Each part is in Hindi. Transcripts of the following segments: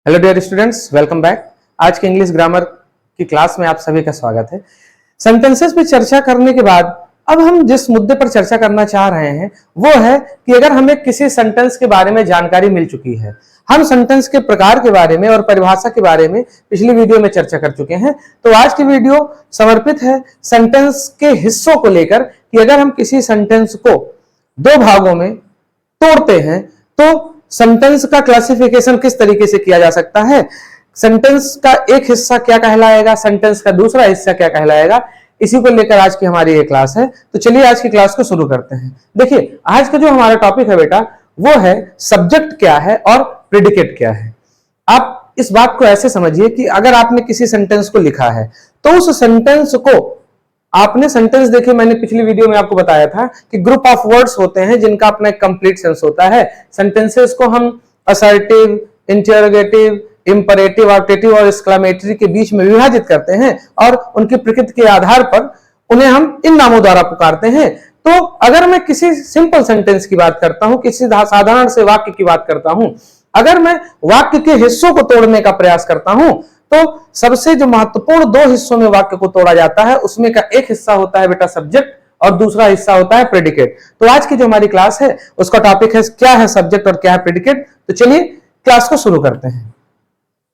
Hello dear students, welcome back. आज के इंग्लिश ग्रामर की क्लास में आप सभी का स्वागत है। सेंटेंसेस पे चर्चा करने के बाद अब हम जिस मुद्दे पर चर्चा करना चाह रहे हैं वो है कि अगर हमें किसी सेंटेंस के बारे में जानकारी मिल चुकी है, हम सेंटेंस के प्रकार के बारे में और परिभाषा के बारे में पिछली वीडियो में चर्चा कर चुके हैं, तो आज की वीडियो समर्पित है सेंटेंस के हिस्सों को लेकर कि अगर हम किसी सेंटेंस को दो भागों में तोड़ते हैं तो सेंटेंस का क्लासिफिकेशन किस तरीके से किया जा सकता है, सेंटेंस का एक हिस्सा क्या कहलाएगा, सेंटेंस का दूसरा हिस्सा क्या कहलाएगा, इसी को लेकर आज की हमारी ये क्लास है। तो चलिए आज की क्लास को शुरू करते हैं। देखिए, आज का जो हमारा टॉपिक है बेटा वो है सब्जेक्ट क्या है और प्रेडिकेट क्या है। आप इस बात को ऐसे समझिए कि अगर आपने किसी सेंटेंस को लिखा है तो उस सेंटेंस को आपने सेंटेंस देखिए, मैंने पिछली वीडियो में आपको बताया था कि ग्रुप ऑफ वर्ड्स होते हैं जिनका अपना एक कंप्लीट सेंस होता है। सेंटेंसेस को हम असर्टिव, इंटरोगेटिव, इंपरेटिव, ऑप्टेटिव और एक्सक्लेमेटरी के बीच में विभाजित करते हैं और उनकी प्रकृति के आधार पर उन्हें हम इन नामों द्वारा पुकारते हैं। तो अगर मैं किसी सिंपल सेंटेंस की बात करता हूं, किसी साधारण से वाक्य की बात करता हूं, अगर मैं वाक्य के हिस्सों को तोड़ने का प्रयास करता हूं तो सबसे जो महत्वपूर्ण दो हिस्सों में वाक्य को तोड़ा जाता है उसमें का एक हिस्सा होता है बेटा सब्जेक्ट और दूसरा हिस्सा होता है प्रेडिकेट। तो आज की जो हमारी क्लास है उसका टॉपिक है क्या है सब्जेक्ट और क्या है प्रेडिकेट। तो चलिए क्लास को शुरू करते हैं।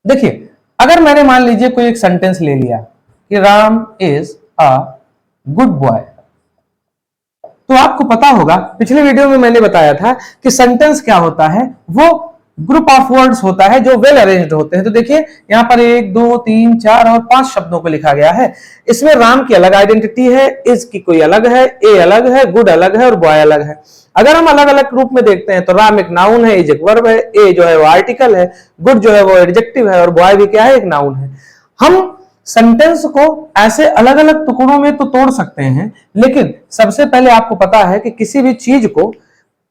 देखिए, अगर मैंने मान लीजिए कोई एक सेंटेंस ले लिया कि Ram is a good boy, तो आपको पता होगा पिछले वीडियो में मैंने बताया था कि सेंटेंस क्या होता है, वो ग्रुप ऑफ वर्ड्स होता है जो वेल अरेंज्ड होते हैं। तो देखिए यहां पर 1 2 3 4 और 5 शब्दों को लिखा गया है। इसमें राम की अलग आइडेंटिटी है, इज की कोई अलग है, ए अलग है, गुड अलग है और बॉय अलग है। अगर हम अलग अलग रूप में देखते हैं तो राम एक नाउन है, इज एक वर्ब है, ए जो है वो आर्टिकल है, गुड जो है वो एडजेक्टिव है और बॉय भी क्या है, एक नाउन है। हम सेंटेंस को ऐसे अलग अलग टुकड़ों में तो तोड़ सकते हैं, लेकिन सबसे पहले आपको पता है कि किसी भी चीज को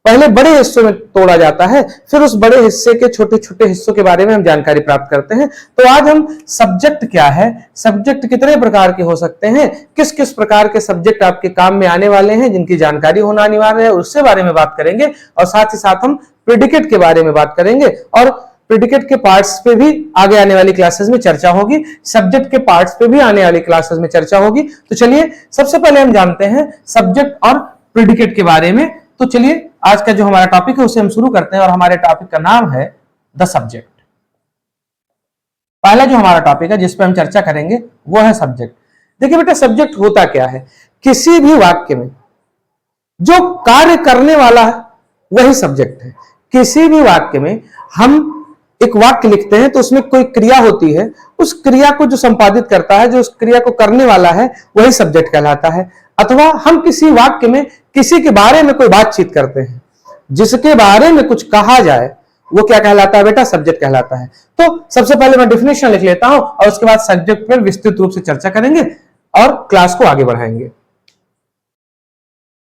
पहले बड़े हिस्सों में तोड़ा जाता है, फिर उस बड़े हिस्से के छोटे छोटे हिस्सों के बारे में हम जानकारी प्राप्त करते हैं। तो आज हम सब्जेक्ट क्या है, सब्जेक्ट कितने प्रकार के हो सकते हैं, किस किस प्रकार के सब्जेक्ट आपके काम में आने वाले हैं जिनकी जानकारी होना अनिवार्य है, उसके बारे में बात करेंगे। और साथ ही साथ हम प्रेडिकेट के बारे में बात करेंगे और प्रेडिकेट के पार्ट्स पे भी आगे आने वाली क्लासेस में चर्चा होगी, सब्जेक्ट के पार्ट्स पे भी आने वाली क्लासेस में चर्चा होगी। तो चलिए सबसे पहले हम जानते हैं सब्जेक्ट और प्रेडिकेट के बारे में। तो चलिए आज का जो हमारा टॉपिक है उसे हम शुरू करते हैं और हमारे टॉपिक का नाम है द सब्जेक्ट। पहला जो हमारा टॉपिक है जिस पे हम चर्चा करेंगे वो है सब्जेक्ट। देखिए बेटा, सब्जेक्ट होता क्या है, किसी भी वाक्य में जो कार्य करने वाला है वही सब्जेक्ट है। किसी भी वाक्य में हम एक वाक्य लिखते हैं तो उसमें कोई क्रिया होती है, उस क्रिया को जो संपादित करता है, जो उस क्रिया को करने वाला है वही सब्जेक्ट कहलाता है। अथवा हम किसी वाक्य में किसी के बारे में कोई बातचीत करते हैं, जिसके बारे में कुछ कहा जाए वो क्या कहलाता है बेटा, सब्जेक्ट कहलाता है। तो सबसे पहले मैं डेफिनेशन लिख लेता हूं और उसके बाद सब्जेक्ट पर विस्तृत रूप से चर्चा करेंगे और क्लास को आगे बढ़ाएंगे।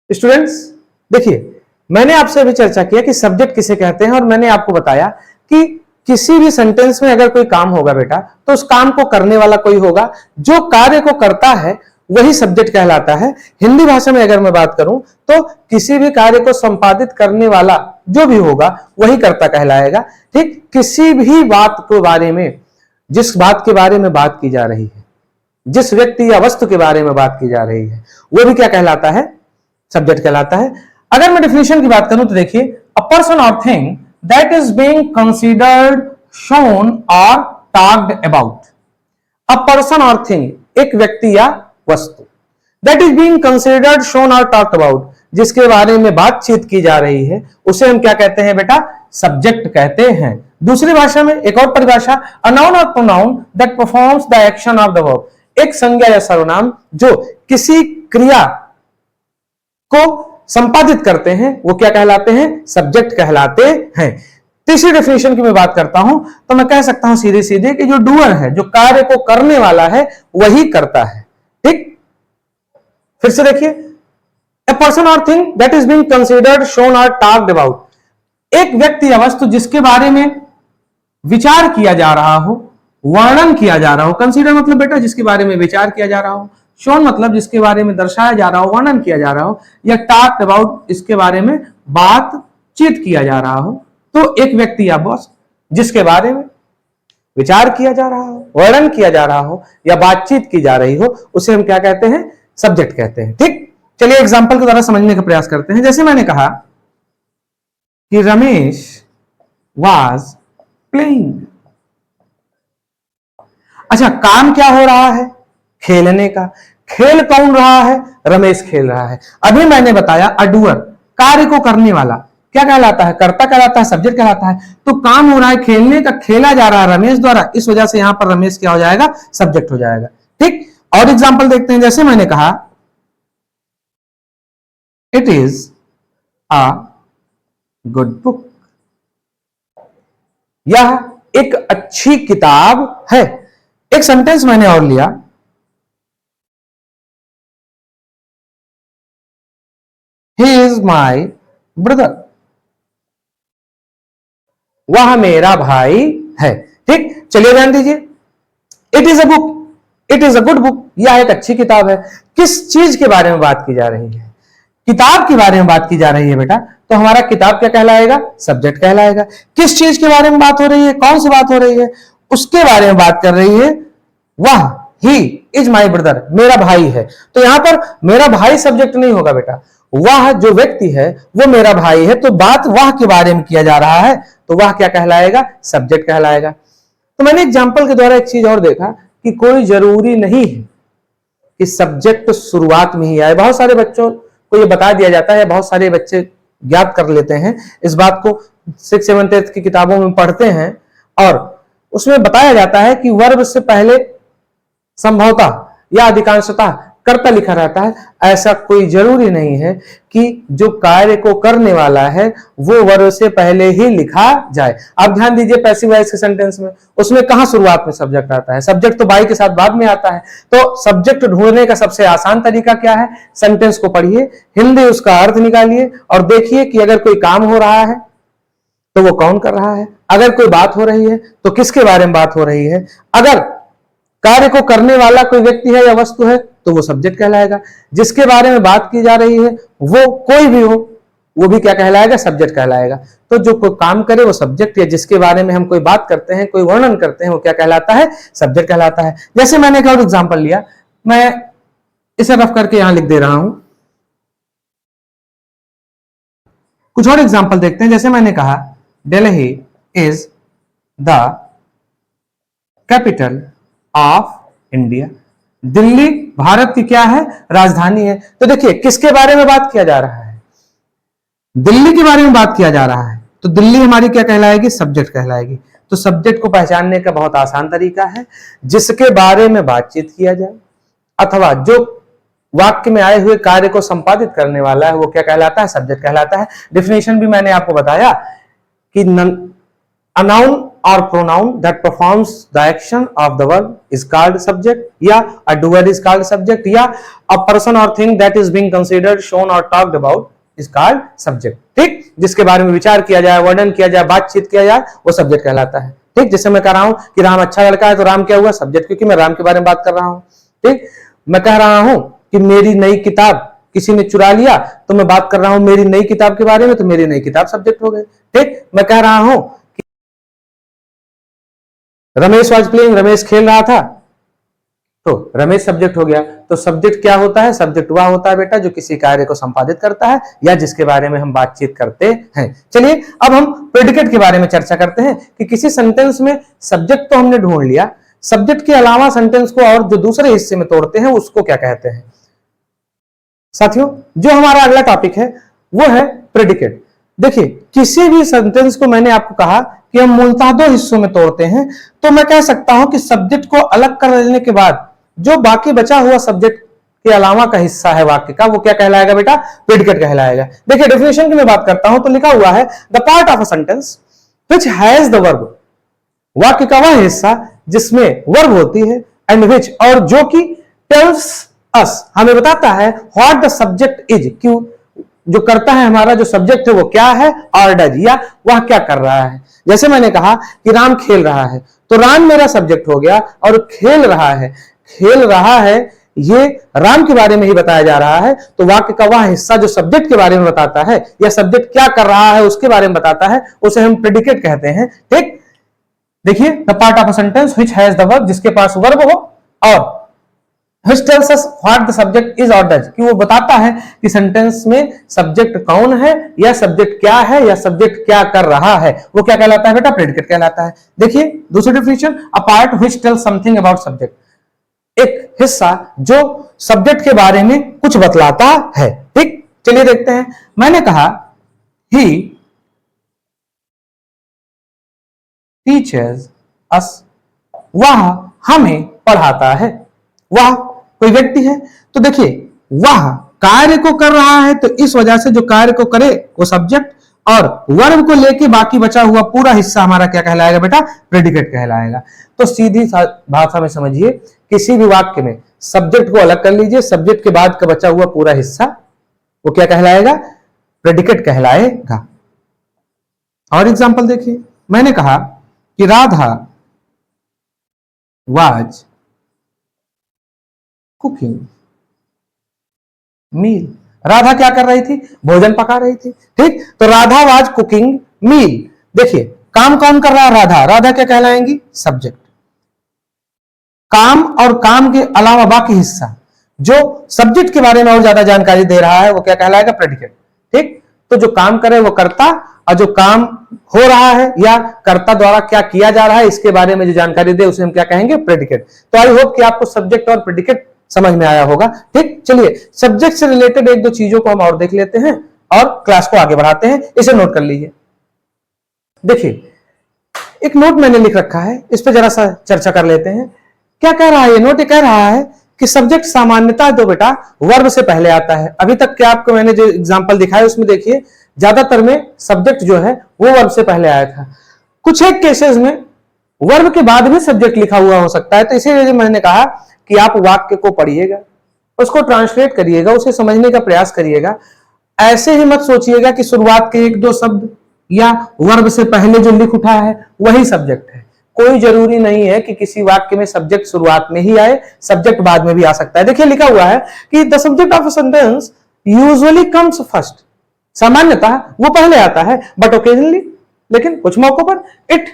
स्टूडेंट्स देखिए, मैंने आपसे अभी चर्चा किया कि सब्जेक्ट किसे कहते हैं और मैंने आपको बताया कि किसी भी सेंटेंस में अगर कोई काम होगा बेटा तो उस काम को करने वाला कोई होगा, जो कार्य को करता है वही सब्जेक्ट कहलाता है। हिंदी भाषा में अगर मैं बात करूं तो किसी भी कार्य को संपादित करने वाला जो भी होगा वही कर्ता कहलाएगा। ठीक, किसी भी बात के बारे में, जिस बात के बारे में बात की जा रही है, जिस व्यक्ति या वस्तु के बारे में बात की जा रही है वो भी क्या कहलाता है, सब्जेक्ट कहलाता है। अगर मैं डेफिनेशन की बात करूं तो देखिए, अ पर्सन और thing that is being considered, shown और टॉक्ड अबाउट। अ पर्सन और थिंग, एक व्यक्ति या वस्तु, that is being considered, shown और टॉक्ड अबाउट, जिसके बारे में बातचीत की जा रही है उसे हम क्या कहते हैं बेटा, सब्जेक्ट कहते हैं। दूसरी भाषा में एक और परिभाषा, अ नाउन और pronoun that performs the action of the verb, एक संज्ञा या सर्वनाम जो किसी क्रिया को संपादित करते हैं वो क्या कहलाते हैं, सब्जेक्ट कहलाते हैं। तीसरी डेफिनेशन की मैं बात करता हूं तो मैं कह सकता हूं सीधे सीधे कि जो डूअर है, जो कार्य को करने वाला है वही करता है। ठीक, फिर से देखिए, ए पर्सन और thing that is being considered, shown और टॉक्ड अबाउट, एक व्यक्ति या वस्तु जिसके बारे में विचार किया जा रहा हो, वर्णन किया जा रहा हो। कंसीडर मतलब बेटा जिसके बारे में विचार किया जा रहा हो, शोन मतलब जिसके बारे में दर्शाया जा रहा हो, वर्णन किया जा रहा हो, या टॉक्ड अबाउट इसके बारे में बातचीत किया जा रहा हो। तो एक व्यक्ति या बॉस जिसके बारे में विचार किया जा रहा हो, वर्णन किया जा रहा हो या बातचीत की जा रही हो, उसे हम क्या कहते हैं? सब्जेक्ट कहते हैं। ठीक, चलिए एग्जाम्पल के द्वारा समझने का प्रयास करते हैं। जैसे मैंने कहा कि रमेश वाज प्लेइंग। अच्छा, काम क्या हो रहा है? खेलने का। खेल कौन रहा है? रमेश खेल रहा है। अभी मैंने बताया अडूअर, कार्य को करने वाला क्या कहलाता है? कर्ता कहलाता है, सब्जेक्ट कहलाता है। तो काम हो रहा है खेलने का, खेला जा रहा है रमेश द्वारा, इस वजह से यहां पर रमेश क्या हो जाएगा? सब्जेक्ट हो जाएगा। ठीक, और एग्जाम्पल देखते हैं। जैसे मैंने कहा it is a good book, यह एक अच्छी किताब है। एक सेंटेंस मैंने और लिया, ही इज माई ब्रदर, वह मेरा भाई है। ठीक, चलिए ध्यान दीजिए, it is a book, it is a good book, यह एक अच्छी किताब है। किस चीज के बारे में बात की जा रही है? किताब के बारे में बात की जा रही है बेटा, तो हमारा किताब क्या कहलाएगा? सब्जेक्ट कहलाएगा। किस चीज के बारे में बात हो रही है? कौन सी बात हो रही है? उसके बारे में बात कर रही है। वह, ही इज माई ब्रदर, मेरा भाई है। तो यहां पर मेरा भाई सब्जेक्ट नहीं होगा बेटा, वह जो व्यक्ति है वो मेरा भाई है, तो बात वह के बारे में किया जा रहा है, तो वह क्या कहलाएगा? सब्जेक्ट कहलाएगा। तो मैंने एग्जाम्पल के द्वारा एक चीज और देखा कि कोई जरूरी नहीं है कि सब्जेक्ट शुरुआत में ही आए। बहुत सारे बच्चों को ये बता दिया जाता है, बहुत सारे बच्चे ज्ञात कर लेते हैं इस बात को, 6th 7th 8th की किताबों में पढ़ते हैं और उसमें बताया जाता है कि वर्ब से पहले संभवतः या अधिकांशतः कर्ता लिखा रहता है। ऐसा कोई जरूरी नहीं है कि जो कार्य को करने वाला है वो वर्ब से पहले ही लिखा जाए। आप ध्यान दीजिए पैसिव वॉइस के सेंटेंस में, उसमें कहां शुरुआत में सब्जेक्ट आता है? सब्जेक्ट तो बाई के साथ बाद में आता है। तो सब्जेक्ट ढूंढने का सबसे आसान तरीका क्या है? सेंटेंस को पढ़िए, हिंदी उसका अर्थ निकालिए और देखिए कि अगर कोई काम हो रहा है तो वो कौन कर रहा है, अगर कोई बात हो रही है तो किसके बारे में बात हो रही है, अगर कार्य को करने वाला कोई व्यक्ति है या वस्तु है तो वो सब्जेक्ट कहलाएगा, जिसके बारे में बात की जा रही है वो कोई भी हो वो भी क्या कहलाएगा? सब्जेक्ट कहलाएगा। तो जो कोई काम करे वो सब्जेक्ट, या जिसके बारे में हम कोई बात करते हैं, कोई वर्णन करते हैं, वो क्या कहलाता है? सब्जेक्ट कहलाता है। जैसे मैंने एक और एग्जाम्पल लिया, मैं इसे रफ करके यहां लिख दे रहा हूं। कुछ और एग्जाम्पल देखते हैं। जैसे मैंने कहा Delhi is the capital of India, Delhi Bharat की क्या है? राजधानी है। तो देखिए किसके बारे में बात किया जा रहा है? दिल्ली के बारे में बात किया जा रहा है, तो दिल्ली हमारी क्या कहलाएगी? सब्जेक्ट कहलाएगी। तो सब्जेक्ट को पहचानने का बहुत आसान तरीका है, जिसके बारे में बातचीत किया जाए अथवा जो वाक्य में आए हुए कार्य को संपादित करने वाला है वो क्या कहलाता है? सब्जेक्ट कहलाता है। डिफिनेशन भी मैंने आपको बताया कि a noun or pronoun that performs the action of the verb is called subject, या a doer is called subject, या a person or thing that is being considered, shown or talked about is called subject। ठीक, जिसके बारे में विचार किया जाए, वर्णन किया जाए, बातचीत किया जाए, वो सब्जेक्ट कहलाता है। ठीक, जैसे मैं कह रहा हूं कि राम अच्छा लड़का है, तो राम क्या हुआ? सब्जेक्ट, क्योंकि मैं राम के बारे में बात कर रहा हूं। ठीक, मैं कह रहा हूं कि मेरी नई किताब किसी ने चुरा लिया, तो मैं बात कर रहा हूं मेरी नई किताब के बारे में, तो मेरी नई किताब सब्जेक्ट हो गई। ठीक, मैं कह रहा हूं रमेश वाज प्लेइंग, रमेश खेल रहा था, तो रमेश सब्जेक्ट हो गया। तो सब्जेक्ट क्या होता है? सब्जेक्ट वह होता है बेटा जो किसी कार्य को संपादित करता है या जिसके बारे में हम बातचीत करते हैं। चलिए अब हम प्रेडिकेट के बारे में चर्चा करते हैं कि किसी सेंटेंस में सब्जेक्ट तो हमने ढूंढ लिया, सब्जेक्ट के अलावा सेंटेंस को और जो दूसरे हिस्से में तोड़ते हैं उसको क्या कहते हैं। साथियों, जो हमारा अगला टॉपिक है वो है प्रेडिकेट। देखिए किसी भी सेंटेंस को मैंने आपको कहा कि हम मूलतः दो हिस्सों में तोड़ते हैं, तो मैं कह सकता हूं कि सब्जेक्ट को अलग कर लेने के बाद जो बाकी बचा हुआ सब्जेक्ट के अलावा का हिस्सा है वाक्य का, वो क्या कहलाएगा बेटा? प्रेडिकेट कहलाएगा। देखिए डेफिनेशन की मैं बात करता हूं तो लिखा हुआ है the part of a sentence which has the verb, वाक्य का वह हिस्सा जिसमें वर्ब होती है, एंड व्हिच, और जो कि टेल्स अस, हमें बताता है व्हाट द सब्जेक्ट इज, क्यों जो करता है हमारा जो सब्जेक्ट है वो क्या है, और डज, या वह क्या कर रहा है। जैसे मैंने कहा कि राम खेल रहा है, तो राम मेरा सब्जेक्ट हो गया, और खेल रहा है, खेल रहा है ये राम के बारे में ही बताया जा रहा है, तो वाक्य का वह हिस्सा जो सब्जेक्ट के बारे में बताता है या सब्जेक्ट क्या कर रहा है उसके बारे में बताता है, उसे हम प्रेडिकेट कहते हैं। ठीक, देखिए, the part of a sentence which has the verb, जिसके पास वर्ब हो, और which tells us what the subject is or does, कि वो बताता है कि सेंटेंस में सब्जेक्ट कौन है, या सब्जेक्ट क्या है, या सब्जेक्ट क्या कर रहा है, वो क्या कहलाता है बेटा? प्रेडिकेट कहलाता है। देखिए दूसरी definition, a part which tells something about subject, एक हिस्सा जो सब्जेक्ट के बारे में कुछ बतलाता है। ठीक, चलिए देखते हैं। मैंने कहा ही टीचर्स अस, वह हमें पढ़ाता है। वह कोई व्यक्ति है, तो देखिए वह कार्य को कर रहा है, तो इस वजह से जो कार्य को करे वो सब्जेक्ट, और वर्ब को लेके बाकी बचा हुआ पूरा हिस्सा हमारा क्या कहलाएगा बेटा? प्रेडिकेट कहलाएगा। तो सीधी भाषा में समझिए, किसी भी वाक्य में सब्जेक्ट को अलग कर लीजिए, सब्जेक्ट के बाद का बचा हुआ पूरा हिस्सा वो क्या कहलाएगा? प्रेडिकेट कहलाएगा। और एग्जांपल देखिए, मैंने कहा कि राधा वाज कुकिंग मील, राधा क्या कर रही थी? भोजन पका रही थी। ठीक, तो राधा वाज कुकिंग मील। देखिए काम कौन कर रहा है? राधा। राधा क्या कहलाएंगी? सब्जेक्ट। काम और काम के अलावा बाकी हिस्सा जो सब्जेक्ट के बारे में और ज्यादा जानकारी दे रहा है वो क्या कहलाएगा? प्रेडिकेट। ठीक, तो जो काम करे वो कर्ता, और जो काम हो रहा है या कर्ता द्वारा क्या किया जा रहा है इसके बारे में जो जानकारी दे उसे हम क्या कहेंगे? प्रेडिकेट। तो आई होप कि आपको सब्जेक्ट और प्रेडिकेट समझ में आया होगा। ठीक, चलिए सब्जेक्ट से रिलेटेड एक दो चीजों को हम और देख लेते हैं और क्लास को आगे बढ़ाते हैं। इसे नोट कर लीजिए। देखिए एक नोट मैंने लिख रखा है, इस पर जरा सा चर्चा कर लेते हैं। क्या कह रहा है ये नोट? ये कह रहा है कि सब्जेक्ट सामान्यतः तो बेटा वर्ब से पहले आता है। अभी तक के आपको मैंने जो एग्जांपल दिखाया उसमें देखिए ज्यादातर में सब्जेक्ट जो है वो वर्ब से पहले आया था। कुछ एक केसेस में वर्ब के बाद भी सब्जेक्ट लिखा हुआ हो सकता है। तो इसीलिए मैंने कहा कि आप वाक्य को पढ़िएगा, उसको ट्रांसलेट करिएगा, उसे समझने का प्रयास करिएगा। ऐसे ही मत सोचिएगा कि शुरुआत के एक दो शब्द या वर्ब से पहले जो लिख उठा है वही सब्जेक्ट है। कोई जरूरी नहीं है कि किसी वाक्य में सब्जेक्ट शुरुआत में ही आए, सब्जेक्ट बाद में भी आ सकता है। देखिए लिखा हुआ है कि the subject of a sentence usually comes first, सामान्यतः वो पहले आता है, बट ओकेजनली, लेकिन कुछ मौकों पर it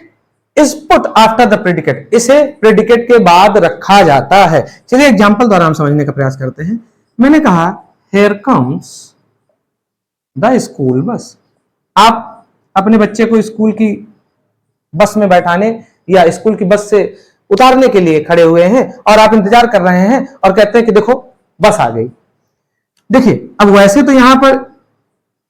is put after the predicate, इसे प्रेडिकेट के बाद रखा जाता है। चलिए एग्जांपल द्वारा हम समझने का प्रयास करते हैं। मैंने कहा here comes the school bus. आप अपने बच्चे को स्कूल की बस में बैठाने या स्कूल की बस से उतारने के लिए खड़े हुए हैं और आप इंतजार कर रहे हैं और कहते हैं कि देखो बस आ गई। देखिए अब वैसे तो यहां पर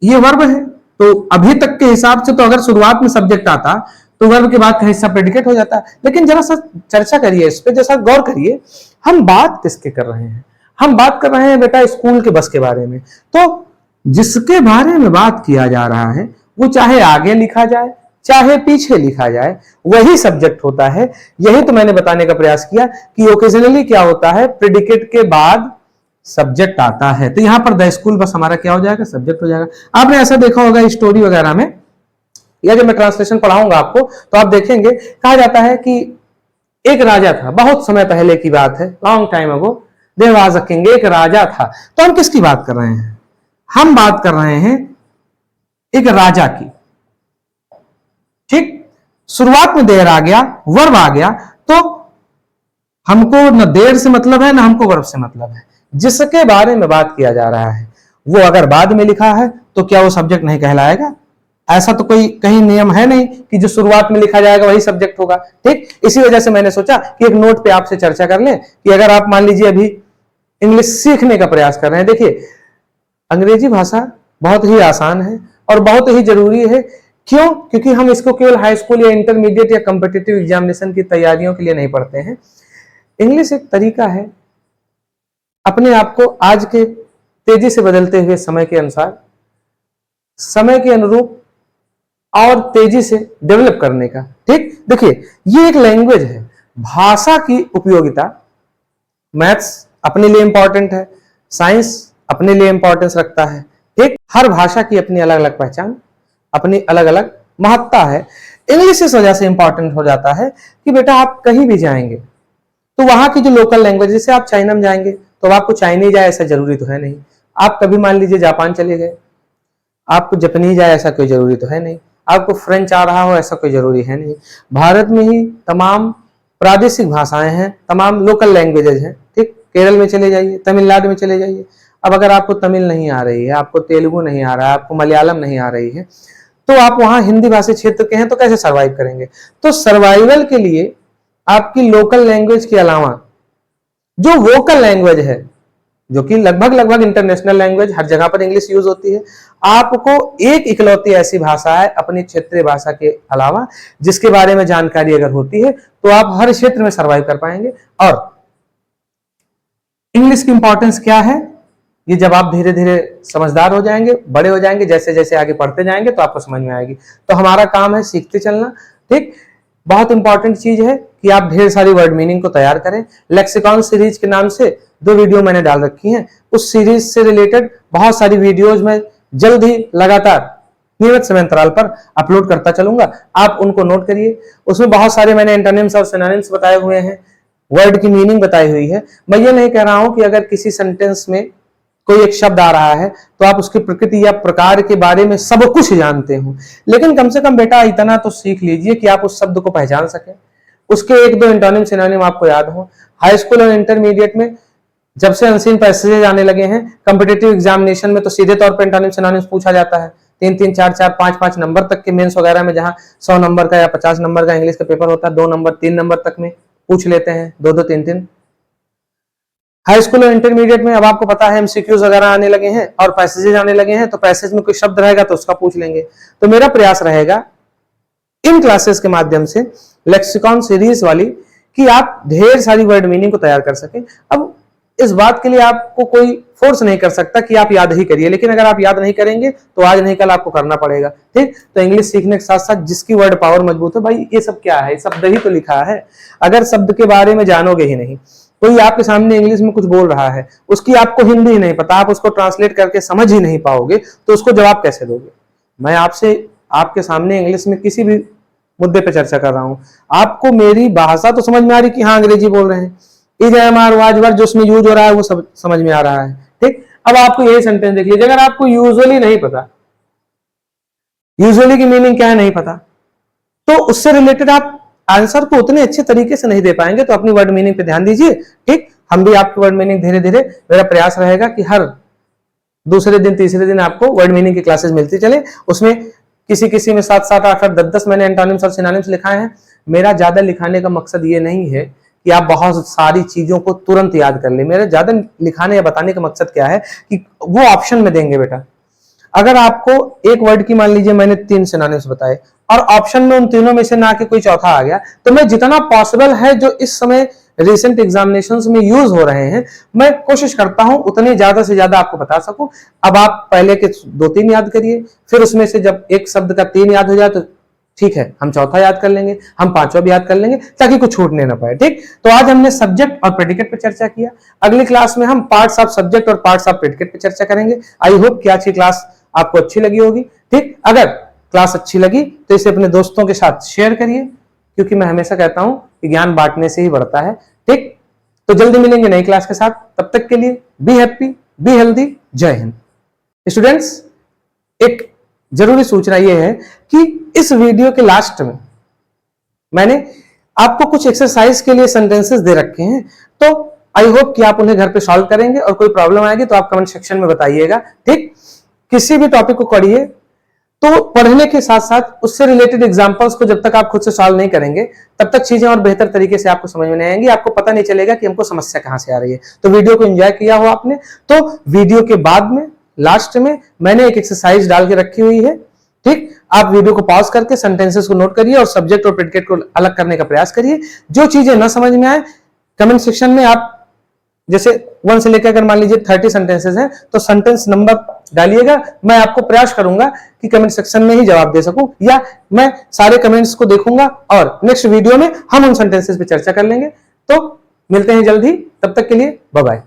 ये वर्ब है, तो अभी तक के हिसाब से तो अगर शुरुआत में सब्जेक्ट आता तो वर्ब के बाद का हिस्सा प्रेडिकेट हो जाता, लेकिन जरा सा चर्चा करिए इस पे, जैसा गौर करिए। हम बात किसके कर रहे हैं? हम बात कर रहे हैं बेटा स्कूल के बस के बारे में। तो जिसके बारे में बात किया जा रहा है वो चाहे आगे लिखा जाए चाहे पीछे लिखा जाए वही सब्जेक्ट होता है। यही तो मैंने बताने का प्रयास किया कि ओकेजनली क्या होता है, प्रेडिकेट के बाद सब्जेक्ट आता है। तो यहां पर द स्कूल बस हमारा क्या हो जाएगा? सब्जेक्ट हो जाएगा। आपने ऐसा देखा होगा स्टोरी वगैरह में, या जब मैं ट्रांसलेशन पढ़ाऊंगा आपको तो आप देखेंगे कहा जाता है कि एक राजा था, बहुत समय पहले की बात है, long time ago there was a king, एक राजा था। तो हम किसकी बात कर रहे हैं? हम बात कर रहे हैं एक राजा की। ठीक, शुरुआत में देर आ गया, वर्ब आ गया, तो हमको न देर से मतलब है ना हमको वर्ब से मतलब है। जिसके बारे में बात किया जा रहा है वो अगर बाद में लिखा है तो क्या वो सब्जेक्ट नहीं कहलाएगा? ऐसा तो कोई कहीं नियम है नहीं कि जो शुरुआत में लिखा जाएगा वही सब्जेक्ट होगा। ठीक, इसी वजह से मैंने सोचा कि एक नोट पे आपसे चर्चा कर लें कि अगर आप मान लीजिए अभी इंग्लिश सीखने का प्रयास कर रहे हैं। देखिए अंग्रेजी भाषा बहुत ही आसान है और बहुत ही जरूरी है। क्यों? क्योंकि हम इसको केवल हाई स्कूल या इंटरमीडिएट या कॉम्पिटिटिव एग्जामिनेशन की तैयारियों के लिए नहीं पढ़ते हैं। इंग्लिश एक तरीका है अपने आप को आज के तेजी से बदलते हुए समय के अनुसार, समय के अनुरूप और तेजी से डेवलप करने का। ठीक, देखिए ये एक लैंग्वेज है। भाषा की उपयोगिता, मैथ्स अपने लिए इंपॉर्टेंट है, साइंस अपने लिए इंपॉर्टेंस रखता है। ठीक, हर भाषा की अपनी अलग अलग पहचान, अपनी अलग अलग महत्ता है। इंग्लिश इस वजह से इंपॉर्टेंट हो जाता है कि बेटा आप कहीं भी जाएंगे तो वहां की जो लोकल लैंग्वेज, जैसे आप चाइना में जाएंगे तो आपको चाइनीज आए ऐसा जरूरी तो है नहीं। आप कभी मान लीजिए जापान चले गए, आपको जापानीज आए ऐसा कोई जरूरी तो है नहीं। आपको फ्रेंच आ रहा हो ऐसा कोई जरूरी है नहीं। भारत में ही तमाम प्रादेशिक भाषाएं हैं, तमाम लोकल लैंग्वेजेज हैं। ठीक, केरल में चले जाइए, तमिलनाडु में चले जाइए। अब अगर आपको तमिल नहीं आ रही है, आपको तेलुगु नहीं आ रहा है, आपको मलयालम नहीं आ रही है, तो आप वहां हिंदी भाषी क्षेत्र के हैं तो कैसे सर्वाइव करेंगे? तो सर्वाइवल के लिए आपकी लोकल लैंग्वेज के अलावा जो वोकल लैंग्वेज है, जो कि लगभग इंटरनेशनल लैंग्वेज, हर जगह पर इंग्लिश यूज होती है, आपको एक इकलौती ऐसी भाषा है अपनी क्षेत्रीय भाषा के अलावा जिसके बारे में जानकारी अगर होती है तो आप हर क्षेत्र में सर्वाइव कर पाएंगे। और इंग्लिश की इंपॉर्टेंस क्या है, ये जब आप धीरे धीरे समझदार हो जाएंगे, बड़े हो जाएंगे, जैसे जैसे आगे पढ़ते जाएंगे तो आपको समझ में आएगी। तो हमारा काम है सीखते चलना। ठीक, बहुत इंपॉर्टेंट चीज है कि आप ढेर सारी वर्ड मीनिंग को तैयार करें। लेक्सिकॉन सीरीज के नाम से 2 वीडियो मैंने डाल रखी हैं, उस सीरीज से रिलेटेड बहुत सारी वीडियोज में जल्द ही लगातार नियमित समय अंतराल पर अपलोड करता चलूंगा, आप उनको नोट करिए। उसमें बहुत सारे मैंने एंटोनिम्स और सिनोनिम्स बताए हुए हैं, वर्ड की मीनिंग बताई हुई है। मैं ये नहीं कह रहा हूं कि अगर किसी सेंटेंस में कोई एक शब्द आ रहा है तो आप उसकी प्रकृति या प्रकार के बारे में सब कुछ जानते हो, लेकिन कम से कम बेटा इतना तो सीख लीजिए कि आप उस शब्द को पहचान सके, उसके 1-2 एंटोनिम सिनोनिम आपको याद हो। हाई स्कूल और इंटरमीडिएट में जब से अनसीन पैसेजेज आने लगे हैं कॉम्पिटिटिव एग्जामिनेशन में, तो सीधे तौर पर एंटोनिम सिनोनिम्स पूछा जाता है। 3-3, 4-4, 5-5 नंबर तक के मेंस वगैरह में, जहां 100 नंबर का या 50 नंबर का इंग्लिश का पेपर होता है, 2 नंबर 3 नंबर तक में पूछ लेते हैं, 2-2, 3-3। हाई स्कूल और इंटरमीडिएट में अब आपको पता है एमसीक्यूज वगैरह आने लगे हैं और पैसेजेज आने लगे हैं, तो पैसेज में कोई शब्द रहेगा तो उसका पूछ लेंगे। तो मेरा प्रयास रहेगा इन क्लासेस के माध्यम से लेक्सिकॉन सीरीज वाली कि आप ढेर सारी वर्ड मीनिंग को तैयार कर सकें। अब इस बात के लिए आपको कोई फोर्स नहीं कर सकता कि आप याद ही करिए, लेकिन अगर आप याद नहीं करेंगे तो आज नहीं कल आपको करना पड़ेगा। ठीक, तो इंग्लिश सीखने के साथ साथ जिसकी वर्ड पावर मजबूत है, भाई ये सब क्या है, शब्द ही तो लिखा है। अगर शब्द के बारे में जानोगे ही नहीं, कोई आपके सामने इंग्लिश में कुछ बोल रहा है, उसकी आपको हिंदी ही नहीं पता, आप उसको ट्रांसलेट करके समझ ही नहीं पाओगे, तो उसको जवाब कैसे दोगे? मैं आपसे आपके सामने इंग्लिश में किसी भी मुद्दे पर चर्चा कर रहा हूं, आपको मेरी भाषा तो समझ में आ रही कि हाँ अंग्रेजी बोल रहे हैं, जो उसमें यूज हो रहा है वो सब समझ में आ रहा है। ठीक, अब आपको यही सेंटेंस देख लीजिए, अगर आपको यूजुअली नहीं पता, यूजुअली की मीनिंग क्या है नहीं पता, तो उससे रिलेटेड आप आंसर को उतने अच्छे तरीके से नहीं दे पाएंगे। तो अपनी वर्ड मीनिंग पे ध्यान दीजिए। ठीक, हम भी आपकी वर्ड मीनिंग धीरे धीरे, मेरा प्रयास रहेगा कि हर दूसरे दिन तीसरे दिन आपको वर्ड मीनिंग की क्लासेस मिलती चले। उसमें किसी किसी में 7-7, 8-8, 10-10 मैंने एंटोनिम्स और सिनोनिम्स लिखाए हैं। मेरा ज्यादा लिखाने का मकसद ये नहीं है कि आप बहुत सारी चीजों को तुरंत याद कर ले। मेरा ज्यादा लिखाने या बताने का मकसद क्या है कि वो ऑप्शन में देंगे बेटा। अगर आपको एक वर्ड की, मान लीजिए मैंने 3 सिनोनिम्स बताए और ऑप्शन में उन तीनों में से ना के कोई चौथा आ गया, तो मैं जितना पॉसिबल है जो इस समय रिसेंट एग्जामिनेशंस में यूज हो रहे हैं, मैं कोशिश करता हूं उतने ज्यादा से ज्यादा आपको बता सकूं। अब आप पहले के 2-3 याद करिए, फिर उसमें से जब एक शब्द का 3 याद हो जाए तो ठीक है, हम चौथा याद कर लेंगे, हम 5वां भी याद कर लेंगे, ताकि कुछ छूटने ना पाए। ठीक, तो आज हमने सब्जेक्ट और प्रेडिकेट पर चर्चा किया। अगली क्लास में हम पार्ट्स ऑफ सब्जेक्ट और पार्ट्स ऑफ प्रेडिकेट पर चर्चा करेंगे। आई होप कि आज की क्लास आपको अच्छी लगी होगी। ठीक, अगर क्लास अच्छी लगी तो इसे अपने दोस्तों के साथ शेयर करिए, क्योंकि मैं हमेशा कहता हूं कि ज्ञान बांटने से ही बढ़ता है। ठीक, तो जल्दी मिलेंगे नई क्लास के साथ, तब तक के लिए बी हैप्पी, बी हेल्दी, जय हिंद। स्टूडेंट्स, एक जरूरी सूचना यह है कि इस वीडियो के लास्ट में मैंने आपको कुछ एक्सरसाइज के लिए सेंटेंसेस दे रखे हैं, तो आई होप कि आप उन्हें घर पे सॉल्व करेंगे, और कोई प्रॉब्लम आएगी तो आप कमेंट सेक्शन में बताइएगा। ठीक, किसी भी टॉपिक को पढ़िए तो पढ़ने के साथ साथ उससे रिलेटेड एग्जांपल्स को जब तक आप खुद से सॉल्व नहीं करेंगे तब तक चीजें और बेहतर तरीके से आपको समझ में नहीं आएंगी, आपको पता नहीं चलेगा कि हमको समस्या कहां से आ रही है। तो वीडियो को एंजॉय किया हो आपने, तो वीडियो के बाद में लास्ट में मैंने एक एक्सरसाइज डाल के रखी हुई है। ठीक, आप वीडियो को पॉज करके सेंटेंसेस को नोट करिए और सब्जेक्ट और प्रेडिकेट को अलग करने का प्रयास करिए। जो चीजें ना समझ में आए कमेंट सेक्शन में आप, जैसे 1 से लेकर अगर मान लीजिए 30 सेंटेंसेस हैं, तो सेंटेंस नंबर डालिएगा। मैं आपको प्रयास करूंगा कि कमेंट सेक्शन में ही जवाब दे सकूं, या मैं सारे कमेंट्स को देखूंगा और नेक्स्ट वीडियो में हम उन सेंटेंसेस पे चर्चा कर लेंगे। तो मिलते हैं जल्द ही, तब तक के लिए बाय बाय।